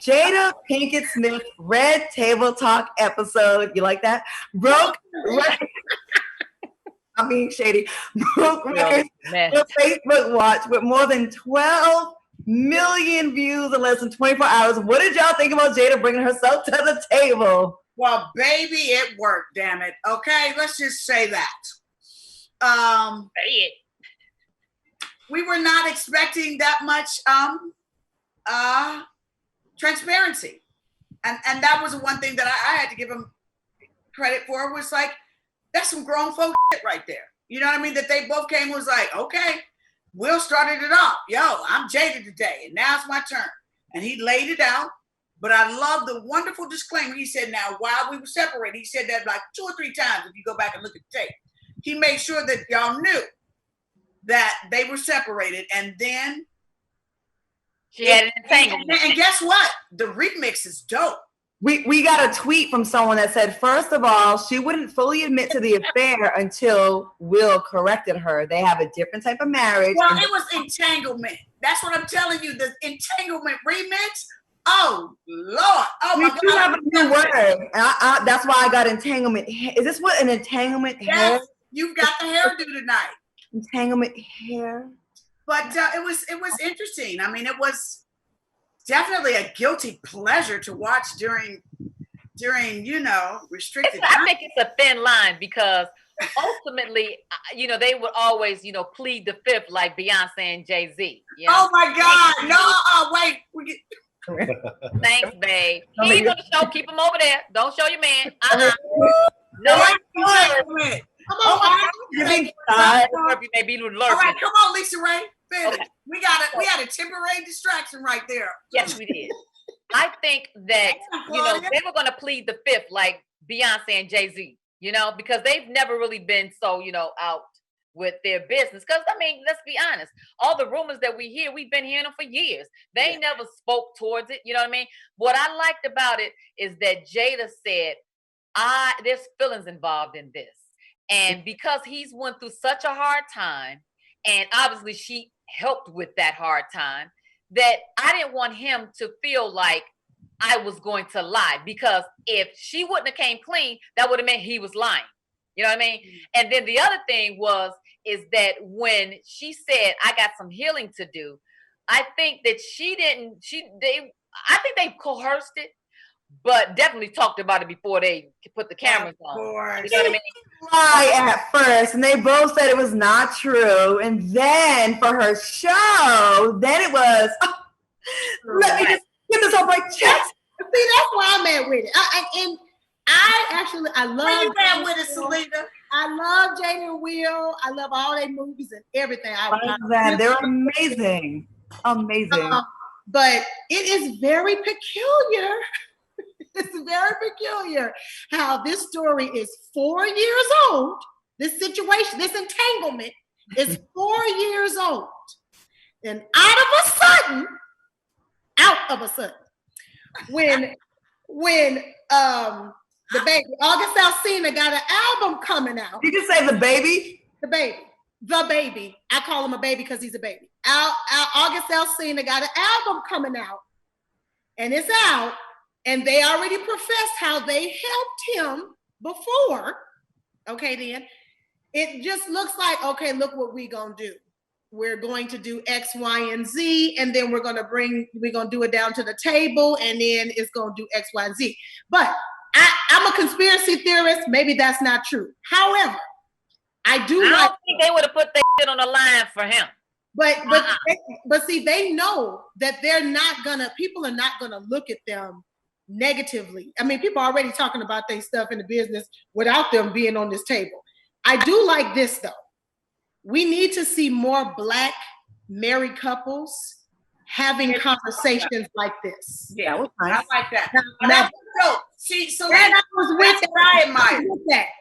Jada Pinkett Smith Red Table Talk episode. You like that? Shady. Broke the Facebook watch with more than 12 million views in less than 24 hours. What did y'all think about Jada bringing herself to the table? Well, baby, it worked, damn it. Okay, let's just say that. We were not expecting that much transparency. And that was one thing that I had to give him credit for, was like, that's some grown folk shit right there. You know what I mean? That they both came and was like, okay, Will started it off. Yo, I'm Jada today, and now it's my turn. And he laid it out. But I love the wonderful disclaimer. He said, now, while we were separated, he said that like 2 or 3 times if you go back and look at the tape. He made sure that y'all knew that they were separated. And then she had an entanglement. And guess what? The remix is dope. We got a tweet from someone that said, first of all, she wouldn't fully admit to the affair until Will corrected her. They have a different type of marriage. Well, it was entanglement. That's what I'm telling you. The entanglement remix. Oh, Lord. Oh, my God. You have a new word. That's why I got entanglement. Is this what an entanglement hair? You've got the hairdo tonight. Entanglement hair. But it was interesting. I mean, it was definitely a guilty pleasure to watch during restricted time. I think it's a thin line, because ultimately, they would always, plead the fifth like Beyonce and Jay-Z. Oh my God. No, wait. Thanks, babe. He ain't gonna show. Keep him over there. Don't show your man. No, come on. You may be lurking. All right, come on, LisaRaye. Okay. We had a temporary distraction right there. Yes, we did. I think that they were gonna plead the fifth like Beyonce and Jay-Z, because they've never really been so out with their business. Because I mean, let's be honest, all the rumors that we hear, we've been hearing them for years. They never spoke towards it. You know what I mean? What I liked about it is that Jada said, there's feelings involved in this. And because he's went through such a hard time, and obviously she helped with that hard time, that I didn't want him to feel like I was going to lie, because if she wouldn't have came clean, that would have meant he was lying. You know what I mean? And then the other thing is that when she said, I got some healing to do, I think that I think they coerced it, but definitely talked about it before they put the cameras on. You know what I mean? Lie at first, and they both said it was not true. And then for her show, then it was, let me just get this off my chest. See, that's why I'm at with it. I love. Where you at with it, Syleena? I love Jada and Will. I love all their movies and everything. They're amazing. Amazing. But it is very peculiar. It's very peculiar how this story is 4 years old. This situation, this entanglement is 4 years old. And out of a sudden, when the baby, August Alsina, got an album coming out. Did you say the baby? The baby. I call him a baby because he's a baby. August Alsina got an album coming out, and it's out, and they already professed how they helped him before. Okay, then it just looks like, okay, look what we gonna do. We're going to do X, Y, and Z, and then we're gonna do it down to the table, and then it's gonna do X, Y, and Z. But I'm a conspiracy theorist. Maybe that's not true. However, I don't think they would have put that shit on the line for him. But see, they know that people are not gonna look at them negatively. I mean, people are already talking about their stuff in the business without them being on this table. I do like this though. We need to see more Black married couples having conversations like this. Yeah, I like that. Now, see, so that's what I admire.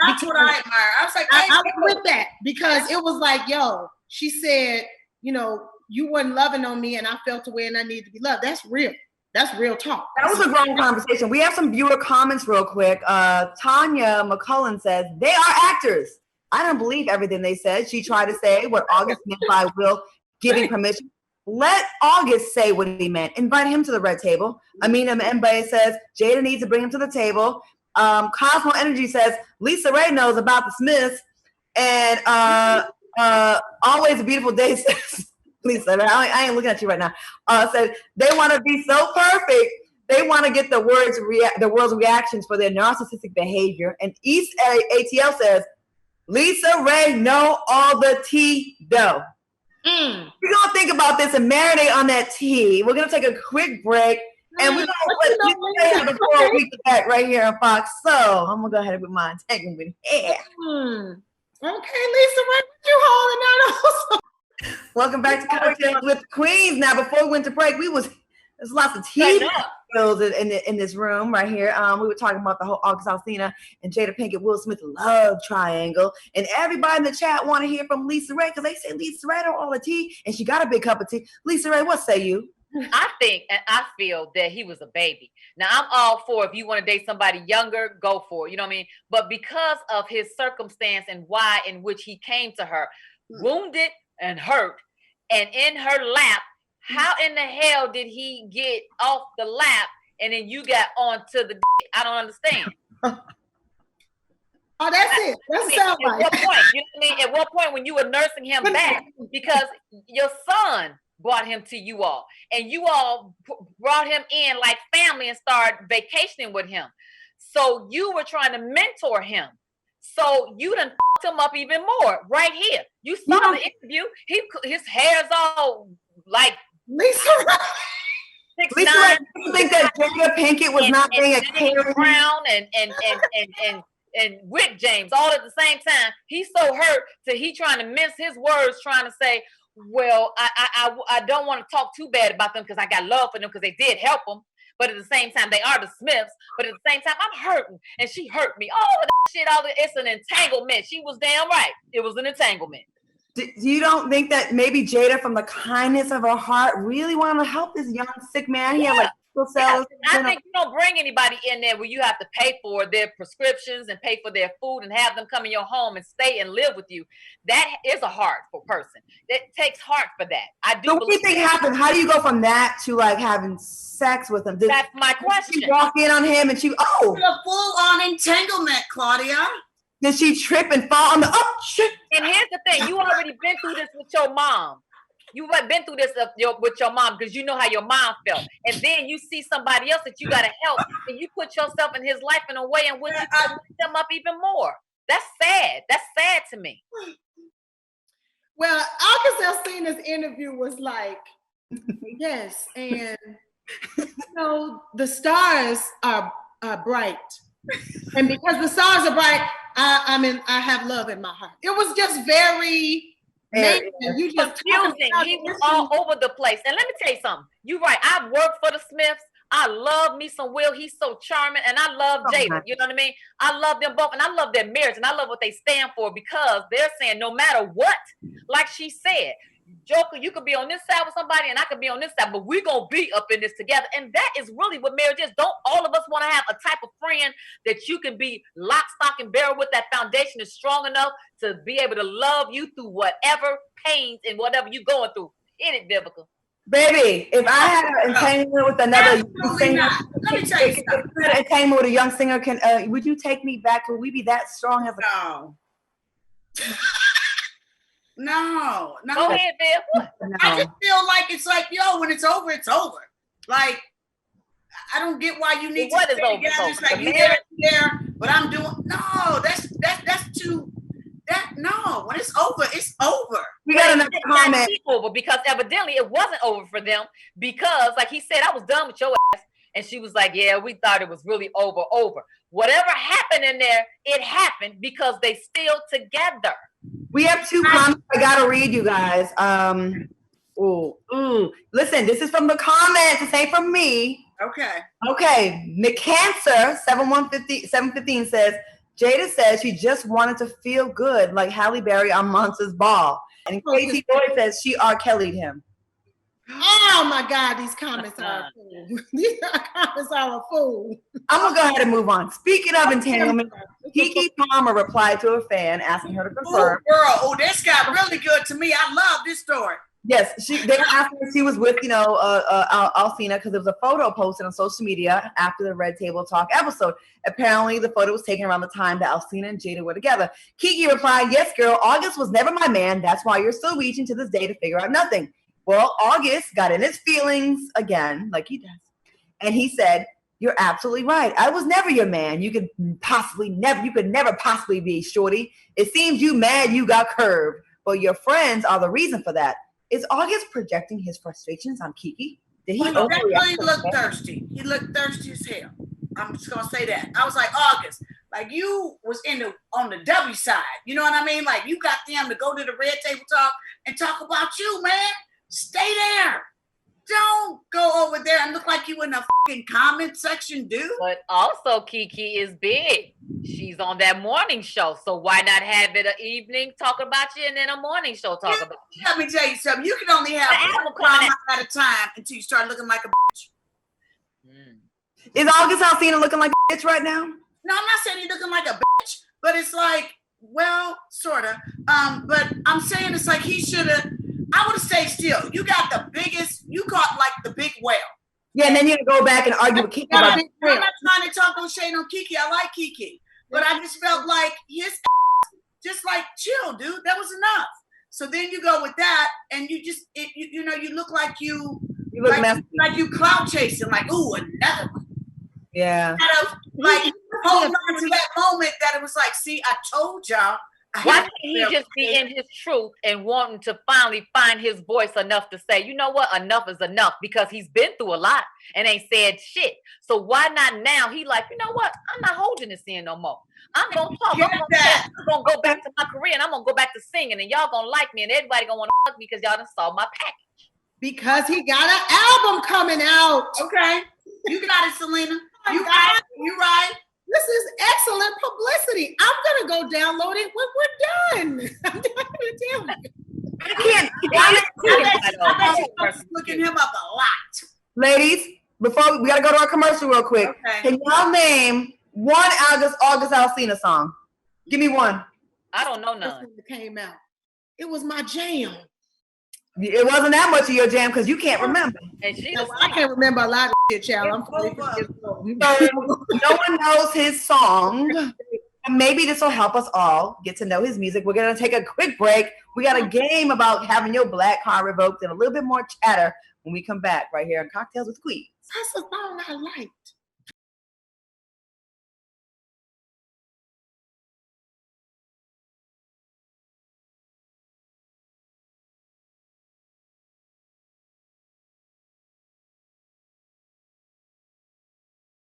That's what I admire. I was like, I was with that, because it was like, yo, she said, you weren't loving on me, and I felt the way, and I needed to be loved. That's real. That's real talk. That was a grown conversation. We have some viewer comments real quick. Tanya McCullen says, they are actors. I don't believe everything they said. She tried to say what August meant by Will giving permission. let August say what he meant. Invite him to the red table. Amina Mbaye says Jada needs to bring him to the table. Cosmo Energy says LisaRaye knows about the Smiths. And Always a Beautiful Day says, Lisa, I ain't looking at you right now. Said they want to be so perfect. They want to get the world's reactions for their narcissistic behavior. And East ATL says, LisaRaye know all the tea dough. We're going to think about this and marinate on that tea. We're going to take a quick break. And we're going to let LisaRaye have a 4-week back right here on Fox. So I'm going to go ahead with my entanglement. Yeah. Okay, LisaRaye, what you holding out also? Welcome back to Cocktails with Queens. Now, before we went to break, there's lots of tea spills in this room right here. We were talking about the whole August Alsina and Jada Pinkett Will Smith love triangle, and everybody in the chat want to hear from LisaRaye because they say LisaRaye know all the tea, and she got a big cup of tea. LisaRaye, what say you? I think and I feel that he was a baby. Now, I'm all for if you want to date somebody younger, go for it. You know what I mean? But because of his circumstance and why in which he came to her, wounded and hurt, and in her lap, how in the hell did he get off the lap and then you got onto the dick? I don't understand. Oh, that's it. That's at what point? You know what I mean? At what point when you were nursing him back because your son brought him to you all, and you all brought him in like family and started vacationing with him. So you were trying to mentor him. So you done fucked him up even more right here. You saw the interview. His hair's all like LisaRaye. LisaRaye, you think that Jada Pinkett was not being a caring Brown and Rick James all at the same time? He's so hurt that he trying to mince his words, trying to say, well, I don't want to talk too bad about them because I got love for them because they did help him. But at the same time, they are the Smiths. But at the same time, I'm hurting. And she hurt me. All of that shit, it's an entanglement. She was damn right. It was an entanglement. You don't think that maybe Jada, from the kindness of her heart, really wanted to help this young, sick man? He had like cells. I think you don't bring anybody in there where you have to pay for their prescriptions and pay for their food and have them come in your home and stay and live with you. That is a heart for person. It takes heart for that. I do. So what do you think happened? How do you go from that to like having sex with him? That's my question. She walk in on him and a full-on entanglement, Claudia. Did she trip and fall on the shit? And here's the thing: you already been through this with your mom. You've been through this with your mom because you know how your mom felt. And then you see somebody else that you got to help, and you put yourself in his life in a way in which you can lift them up even more. That's sad. That's sad to me. Well, August Alsina's interview was like, yes, and the stars are bright. And because the stars are bright, I have love in my heart. It was just very you just confusing. He was all over the place. And let me tell you something. You're right. I've worked for the Smiths. I love me some Will. He's so charming. And I love Jada. You know what I mean? I love them both. And I love their marriage. And I love what they stand for because they're saying no matter what, like she said, Joker, you could be on this side with somebody and I could be on this side, but we're going to be up in this together. And that is really what marriage is. Don't all of us want to have a type of friend that you can be lock, stock, and barrel with? That foundation is strong enough to be able to love you through whatever pains and whatever you're going through. Hit it, Vivica. Baby, if I had an entanglement with another young singer, let me tell you something. An entanglement with a young singer, would you take me back? Would we be that strong as a No. Go ahead, Bill. What? No. I just feel like it's like, when it's over, it's over. Like, I don't get why you need to stay together. It's like you there, but I'm doing that's too. No, when it's over, it's over. We got another comment. Over because evidently it wasn't over for them because, like he said, I was done with your ass, and she was like, "Yeah, we thought it was really over. Whatever happened in there, it happened because they still together." We have 2 comments I gotta read, you guys. Listen, this is from the comments. This ain't from me. Okay. McCancer 715 says, Jada says she just wanted to feel good like Halle Berry on Monsters Ball. And Katie Boyd says she R. Kelly'd him. Oh my God, these comments are a fool. These comments are a fool. I'm gonna go ahead and move on. Speaking of entanglement, Keke Palmer replied to a fan asking her to confirm. Oh, girl, this got really good to me. I love this story. Yes, they were asking if she was with, Alcina, because there was a photo posted on social media after the Red Table Talk episode. Apparently, the photo was taken around the time that Alcina and Jada were together. Keke replied, "Yes, girl, August was never my man. That's why you're still reaching to this day to figure out nothing." Well, August got in his feelings again, like he does. And he said, "You're absolutely right. I was never your man. You could never possibly be, shorty. It seems you mad you got curved, but your friends are the reason for that." Is August projecting his frustrations on Keke? Did he definitely look thirsty? He looked thirsty as hell. I'm just gonna say that. I was like, August, like you was on the W side. You know what I mean? Like you got them to go to the Red Table Talk and talk about you, man. Stay there. Don't go over there and look like you in a fucking comment section, dude. But also, Keke is big. She's on that morning show, so why not have it an evening talk about you and then a morning show talk about you? Let me tell you something. You can only have one drama at a time until you start looking like a bitch. Is August Alcina looking like a bitch right now? No, I'm not saying he's looking like a bitch, but it's like, well, sort of. But I'm saying it's like he should have. I would have stayed still. You got the biggest. You caught like the big whale. Yeah, and then you go back and argue with Keke. I'm not trying to talk no shade on Keke. I like Keke, but I just felt like his just like chill, dude. That was enough. So then you go with that, and you just you look like you look like you cloud chasing, like ooh, another one. Yeah. Kind of like holding on to that moment that it was like, see, I told y'all. Why can't he just be in his truth and wanting to finally find his voice enough to say, you know what, enough is enough, because he's been through a lot and ain't said shit. So why not now? He like, you know what, I'm not holding this in no more. I'm gonna talk. I'm gonna go back to my career and I'm gonna go back to singing, and y'all gonna like me and everybody gonna want to fuck me because y'all done saw my package. Because he got an album coming out. Okay, you got it, Syleena. You right. This is excellent publicity. I'm gonna go download it when we're done. I'm gonna tell you. I bet you're looking him up a lot. Ladies, before we gotta go to our commercial real quick. Okay. Can y'all name one August Alcina song? Give me one. I don't know none. That came out. It was my jam. It wasn't that much of your jam because you can't remember. And I can't remember a lot of shit, child. I'm 45 years old. So no one knows his song. Maybe this will help us all get to know his music. We're gonna take a quick break. We got a game about having your black card revoked and a little bit more chatter when we come back right here on Cocktails with Queens. That's a song I like.